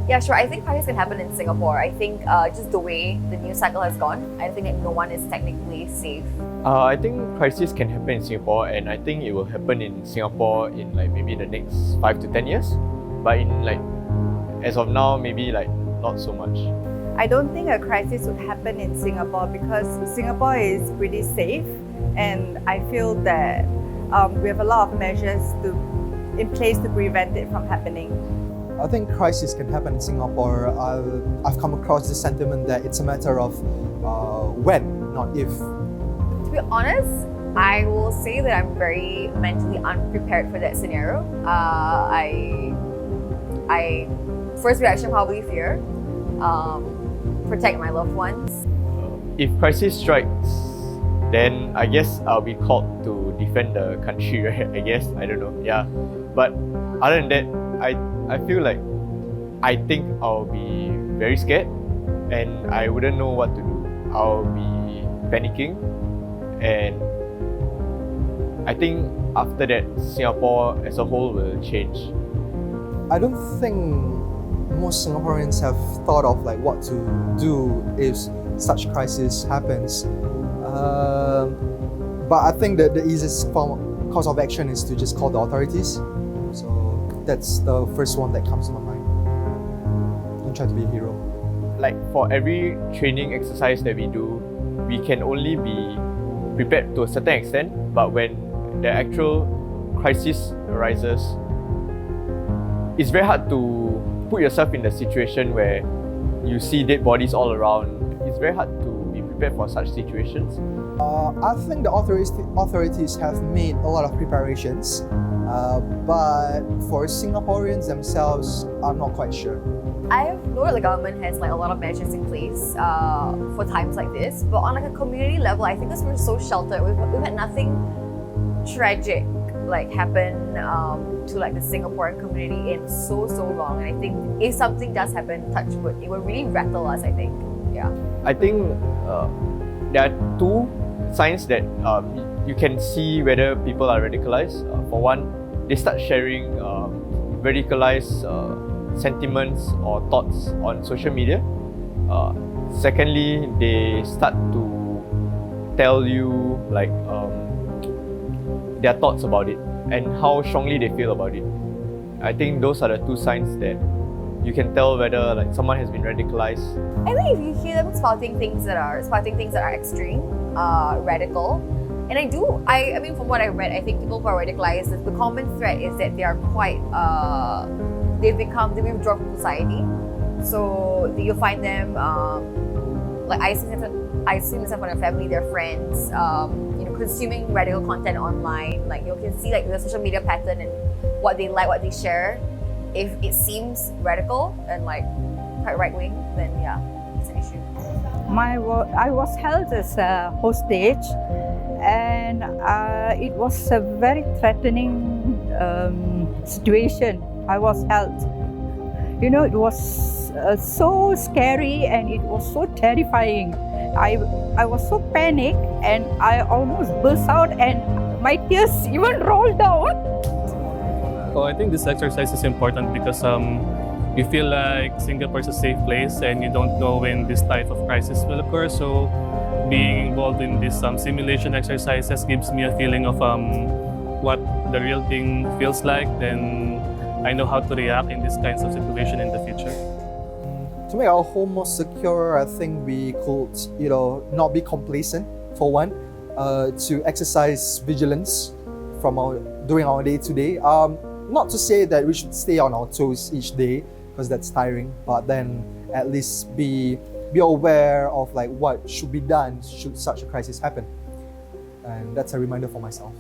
Yeah, sure. I think crisis can happen in Singapore. I think just the way the news cycle has gone, I think that no one is technically safe. I think crisis can happen in Singapore, and I think it will happen in Singapore in like maybe the next 5 to 10 years. But in like as of now, maybe like not so much. I don't think a crisis would happen in Singapore because Singapore is pretty safe, and I feel that we have a lot of measures in place to prevent it from happening. I think crisis can happen in Singapore. I've come across the sentiment that it's a matter of when, not if. To be honest, I will say that I'm very mentally unprepared for that scenario. I first reaction probably fear, protect my loved ones. If crisis strikes, then I guess I'll be called to defend the country, right? I guess, I don't know, yeah. But other than that, I feel like I think I'll be very scared and I wouldn't know what to do. I'll be panicking, and I think after that, Singapore as a whole will change. I don't think most Singaporeans have thought of like what to do if such crisis happens. But I think that the easiest course of action is to just call the authorities. So that's the first one that comes to my mind. Don't try to be a hero. Like for every training exercise that we do, we can only be prepared to a certain extent, but when the actual crisis arises, it's very hard to put yourself in the situation where you see dead bodies all around. It's very hard to be prepared for such situations. I think the authorities have made a lot of preparations, but for Singaporeans themselves, I'm not quite sure. I know that the government has like a lot of measures in place for times like this, but on like a community level, I think because we're so sheltered, we've had nothing tragic like happen to like the Singaporean community in so long. And I think if something does happen, touch wood, it will really rattle us. I think, yeah. I think there are two signs that you can see whether people are radicalized. For one, they start sharing radicalized sentiments or thoughts on social media. Secondly, they start to tell you like their thoughts about it and how strongly they feel about it. I think those are the two signs that you can tell whether like someone has been radicalized. I think if you hear them spouting things that are extreme, radical, and I mean from what I read, I think people who are radicalized, the common thread is that they are quite they withdraw from society. So you'll find them like isolating themselves from their family, their friends, consuming radical content online. Like you can see like the social media pattern and what they like, what they share. If it seems radical and like quite right wing, then yeah, it's an issue. I was held as a hostage, and it was a very threatening situation. I was held. It was so scary and it was so terrifying. I was so panicked and I almost burst out and my tears even rolled down. Well, I think this exercise is important because you feel like Singapore is a safe place and you don't know when this type of crisis will occur. So being involved in this simulation exercises gives me a feeling of what the real thing feels like. Then I know how to react in this kinds of situation in the future. To make our home more secure, I think we could, not be complacent for one, to exercise vigilance during our day-to-day. Not to say that we should stay on our toes each day, because that's tiring, but then at least be aware of like what should be done should such a crisis happen. And that's a reminder for myself.